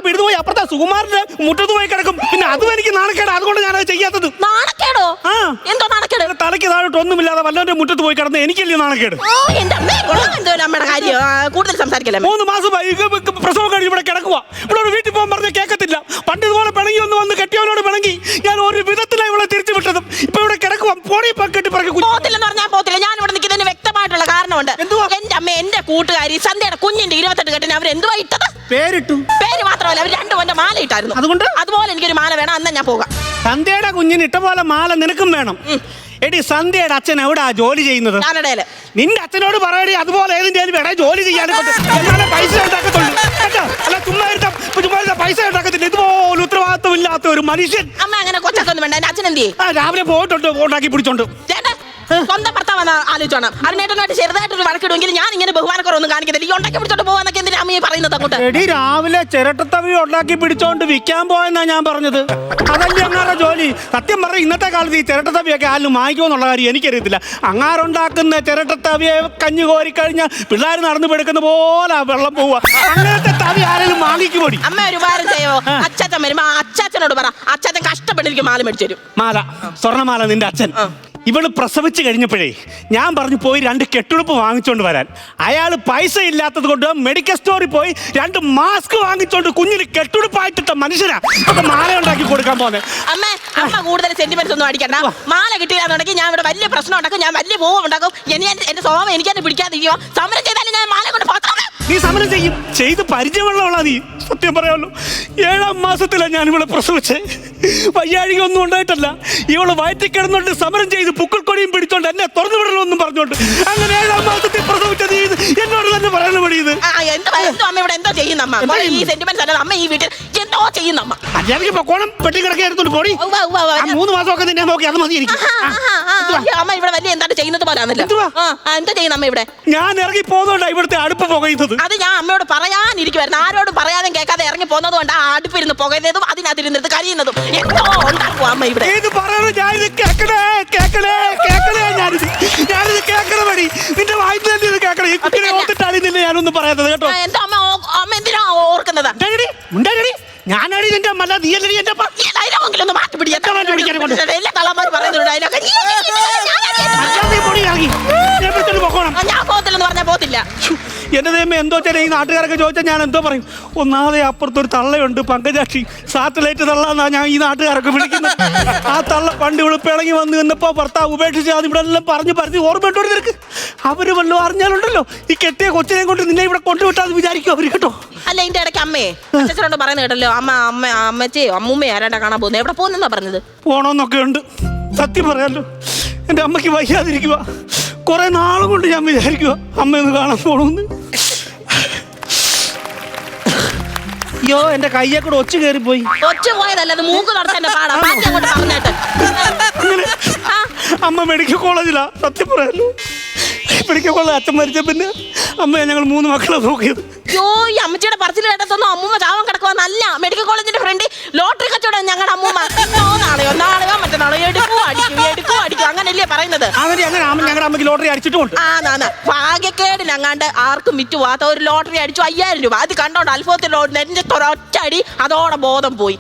വിരുന്ന് പോയി അപ്പുറത്തെ സുകുമാരന്റെ മുറ്റത്ത് പോയി കിടക്കും. പിന്നെ അതും എനിക്ക് നാണക്കേട്, അതുകൊണ്ട് ഞാനത് ചെയ്യാത്തത്. നാണക്കേടോ? ആ, എന്തോ നാണക്കേട്? തലയ്ക്ക് താഴോട്ട് ഒന്നുമില്ലാതെ വല്ലവന്റെ മുറ്റത്ത് പോയി കിടന്ന് എനിക്കല്ലേ നാണക്കേട്. എന്റെ അമ്മ എന്തോ അമ്മയുടെ കാര്യം കൂടുതൽ സംസാരിക്കല്ലേ. 3 മാസം പ്രസവം കഴിഞ്ഞ് ഇവിടെ കിടക്കുക. ഇവിടെ വീട്ടിൽ പോകാൻ പറഞ്ഞാൽ കേൾക്കത്തില്ല. പണ്ട് ഇതുപോലെ പിണങ്ങി വന്ന് കെട്ടിയവനോട് പിണങ്ങി ഞാൻ ഒരു വിധത്തിലാണ് ഇവിടെ തിരിച്ചു വിട്ടതും. ഇപ്പൊ ഇവിടെ കിടക്കുക. പോണി കെട്ടി പറക്കി പോത്തില്ലെന്ന് പറഞ്ഞാൽ പോത്തില്ല. ഞാൻ ഇവിടെ നിൽക്കുന്നതിന് വ്യക്തമായിട്ടുള്ള കാരണമുണ്ട്. എന്റെ അമ്മ എന്റെ കൂട്ടുകാരി സന്ധ്യയുടെ കുഞ്ഞിന്റെ 28 കെട്ടിന് അവർ എന്തുവാ ഇട്ടത്? പേര് മാത്രമല്ല, അവർ 2 കൊന്റെ മാല ഇട്ടായിരുന്നു. അതുപോലെ എനിക്കൊരു മാല വേണം. അന്ന് ഞാൻ പോകാം. സന്ധ്യയുടെ കുഞ്ഞിന് ഇട്ട പോലെ മാല നിനക്കും വേണം. എടി, സന്ധ്യയുടെ അച്ഛൻ എവിടാ ജോലി ചെയ്യുന്നത്? കാനഡയില്. നിന്റെ അച്ഛനോട് പറയടി അതുപോലെ ഏതിന്റെയും വേണേ ജോലി ചെയ്യാനും പൈസ ഉണ്ടാക്കത്തുള്ളൂ. അല്ല ചുമ്മാ പൈസ ഉണ്ടാക്കത്തില്ല. ഇതുപോലെ ഉത്തരവാദിത്വം ഇല്ലാത്ത ഒരു മനുഷ്യൻ. അമ്മ അങ്ങനെ കൊച്ചൊന്നും വേണ്ട. എന്റെ അച്ഛൻ എന്ത് ചെയ്യും? രാവിലെ പോയിട്ടുണ്ട്, ഉണ്ടാക്കി പിടിച്ചോണ്ട്. സ്വന്തം ഭർത്താവ് ആലോചിച്ചോണം. അതിനേട്ടനായിട്ട് ചെറുതായിട്ടൊരു വഴക്കിടുമെങ്കിൽ ഞാൻ ഇങ്ങനെ ബഹുമാനക്കുറവൊന്നും കാണിക്കത്തില്ല. ഈ ഉണ്ടാക്കി പിടിച്ചോണ്ട് പോകാന്നൊക്കെ എന്തിനാ അമ്മയെ പറയുന്നത് അങ്ങോട്ട്? എടി, രാവിലെ ചിരട്ടത്തവി ഉണ്ടാക്കി പിടിച്ചോണ്ട് വിൽക്കാൻ പോയെന്നാ ഞാൻ പറഞ്ഞത്. അതല്ലേ അങ്ങാരുടെ ജോലി. സത്യം പറഞ്ഞ ഇന്നത്തെ കാലത്ത് ഈ ചിരട്ടത്തവിയൊക്കെ ആരും വാങ്ങിക്കുമെന്നുള്ള കാര്യം എനിക്കറിയത്തില്ല. അങ്ങാറുണ്ടാക്കുന്ന ചിരട്ടത്തവിയെ കഞ്ഞി കോരിക്കഴിഞ്ഞാൽ പിള്ളേർ നടന്നു പെടുക്കുന്ന പോലെ വെള്ളം പോവുക. അങ്ങനത്തെ തവി ആരെങ്കിലും വാങ്ങിക്ക് പോടി. അമ്മ ഒരു ഉപകാരം ചെയ്യോ? അച്ചാച്ചൻ വരുമ്പോ അച്ചാച്ചനോട് പറ, അച്ചാച്ചൻ കഷ്ടപ്പെട്ടിരിക്കും മാല മേടിച്ചു തരും. മാല, സ്വർണ്ണമാല നിന്റെ അച്ഛൻ. ഇവള് പ്രസവിച്ച് കഴിഞ്ഞപ്പോഴേ ഞാൻ പറഞ്ഞു പോയി 2 കെട്ടുടുപ്പ് വാങ്ങിച്ചോണ്ട് വരാൻ. അയാൾ പൈസ ഇല്ലാത്തത് കൊണ്ട് മെഡിക്കൽ സ്റ്റോറിൽ പോയി 2 മാസ്ക് വാങ്ങിച്ചോണ്ട് കുഞ്ഞിന് കെട്ടുടുപ്പായിട്ടിട്ട മനുഷ്യനാ അപ്പൊ മാല ഉണ്ടാക്കി കൊടുക്കാൻ പോകുന്നത്. അമ്മ കൂടുതൽ സെന്റിമെന്റ്സ് ഒന്നും അടിക്കണ്ട. മാല കിട്ടിയില്ലാന്നുണ്ടെങ്കിൽ ഞാൻ ഇവിടെ വലിയ പ്രശ്നം ഉണ്ടാക്കും. ഞാൻ വലിയ പൂവ് ഉണ്ടാക്കും. എന്റെ സ്വഭാവം എനിക്ക് തന്നെ പിടിക്കാതിരിക്കുവോ? സമരം ചെയ്താലും ഞാൻ മാല കൊണ്ട് പോകാം. നീ സമരം ചെയ്ത് പരിചയമുള്ളവളാ നീ. സത്യം പറയാമല്ലോ, 7ാം മാസത്തിലാണ് ഞാൻ ഇവിടെ പ്രസവിച്ചേ. വയ്യാഴിക ഒന്നും ഉണ്ടായിട്ടല്ല. ഇവള് വയറ്റിൽ കിടന്നോണ്ട് സമരം ചെയ്ത് പുക്കൾക്കൊടിയും പിടിച്ചോണ്ട് എന്നെ തുറന്നു വിടണമെന്നും പറഞ്ഞോണ്ട് അങ്ങനെ 7ാം മാസത്തിൽ പ്രസവിച്ചത് എന്നോട് തന്നെ പറയണ പടി ഇത്. അമ്മ ഇവിടെ എന്തോ ചെയ്യുന്നമ്മ? ഈ സെന്റിമെന്റ്സ് അല്ലാതെ അമ്മ ഈ വീട്ടിൽ എന്തോ ചെയ്യുന്നമ്മ. എനിക്ക് പൊക്കോണം പെട്ടി കിടക്കായിരുന്നു പോടി. 3 മാസമൊക്കെ നിന്നെ നോക്കി അത് മതി എനിക്ക്. അമ്മ ഇവിടെ വലിയ എന്താണ് ചെയ്യുന്നത് പോലാന്നല്ലോ. എന്താ ചെയ്യുന്ന അമ്മ ഇവിടെ? ഞാൻ ഇറങ്ങി പോകുന്നോണ്ടാ ഇവിടുത്തെ അടുപ്പ് പുകയുന്നത്. അത് ഞാൻ അമ്മയോട് പറയാനിരിക്കുവായിരുന്നു. ആരോടും പറയാതെ കേൾക്കാതെ ഇറങ്ങി പോകുന്നത് കൊണ്ട് ആ അടുപ്പിരുന്ന് പുകയുന്നതും അതിനകത്തിരുന്നിട്ട് കരിയുന്നതും എന്തോ ഉണ്ടാക്കും അമ്മ ഇവിടെ. ഞാനിത് കേൾക്കണ മതി. നിന്റെ വായി തന്നെ ഇത് കേൾക്കണം. ഈ കുട്ടിനെ ഓർത്തിട്ടാണ് നിന്നെ ഞാനൊന്നും പറയാത്തത് കേട്ടോ. എന്താ അമ്മ എന്തിനാ ഓർക്കുന്നത്? ഞാനടി നിന്റെ അമ്മ, നീ അല്ലടി എന്റെ അമ്മ. മാറ്റി പിടിക്കാൻ എല്ലാ തള്ളമാരും പറയുന്നുണ്ട്. ഞാൻ പോകത്തില്ലെന്ന് പറഞ്ഞാൽ പോകത്തില്ല. എന്റെ ദൈവം എന്തോ ചില ഈ നാട്ടുകാരൊക്കെ ചോദിച്ചാൽ ഞാൻ എന്തോ പറയും? ഒന്നാമതെ അപ്പുറത്തൊരു തള്ളയുണ്ട്, പങ്കജാക്ഷി. സാറ്റലൈറ്റ് തള്ളാന്നാ ഞാൻ ഈ നാട്ടുകാരൊക്കെ വിളിക്കുന്നത്. ആ തള്ള പണ്ട് ഇവിടെ പിണങ്ങി വന്ന് നിന്നപ്പോ ഭർത്താവ് ഉപേക്ഷിച്ച് അത് ഇവിടെ എല്ലാം പറഞ്ഞു ഓർമ്മയോട് നിനക്ക്. അവര് വല്ലതും അറിഞ്ഞാലുണ്ടല്ലോ ഈ കെട്ടിയ കൊച്ചിനെ കൊണ്ട് നിന്നെ ഇവിടെ കൊണ്ടുവിട്ടാന്ന് വിചാരിക്കും അവര് കേട്ടോ. അല്ല, ഇതിന്റെ ഇടയ്ക്ക് അമ്മയെ അച്ഛനോട് പറയുന്നത് കേട്ടല്ലോ, അമ്മച്ചയോ അമ്മൂമ്മയോ ആരാണ്ടാ കാണാൻ പോകുന്നത്? എവിടെ പോകുന്നെന്നാ പറഞ്ഞത്? പോണോന്നൊക്കെ ഉണ്ട്. സത്യം പറയാലോ, എൻ്റെ അമ്മയ്ക്ക് വയ്യാതിരിക്കുക. കുറെ നാളും കൊണ്ട് ഞാൻ വിചാരിക്കുക അമ്മയൊന്ന് കാണാൻ പോണമെന്ന്. അയ്യോ, എന്റെ കയ്യെ കൂടെ ഒച്ച കയറിപ്പോയി. ഒച്ച പോയതല്ല, അത് മൂക്ക് നടത്തേണ്ട പാടാ. പറഞ്ഞിട്ട് അമ്മ മെഡിക്കൽ കോളേജിലാ. സത്യം പറയാലോ, മെഡിക്കൽ കോളേജ് അച്ഛൻ മരിച്ച പിന്നെ അമ്മയെ ഞങ്ങൾ 3 മക്കളെ നോക്കിയത്. ഈ അമ്മച്ചിയുടെ പറച്ചിൽ കേട്ടതൊന്നും അമ്മൂമ്മ ചാവാൻ കിടക്കുവാന്നല്ല. മെഡിക്കൽ കോളേജിന്റെ ഫ്രണ്ട് ലോട്ടറി കച്ചവടം ഞങ്ങളുടെ അമ്മൂമ്മ. നാളെയോ മറ്റന്നാളോ എടുക്കും അടിക്കും അങ്ങനല്ലേ പറയുന്നത്? ഞങ്ങളുടെ അമ്മയ്ക്ക് ലോട്ടറി അടിച്ചിട്ടുണ്ട്. ഭാഗ്യക്കേടിനങ്ങാണ്ട് ആർക്കും വിറ്റ് പോവാത്ത ഒരു ലോട്ടറി അടിച്ചു 5000 രൂപ. അത് കണ്ടോണ്ട് അത്ഭുതത്തിൽ നെഞ്ചത്തൊരൊറ്റ അടി, അതോടെ ബോധം പോയി.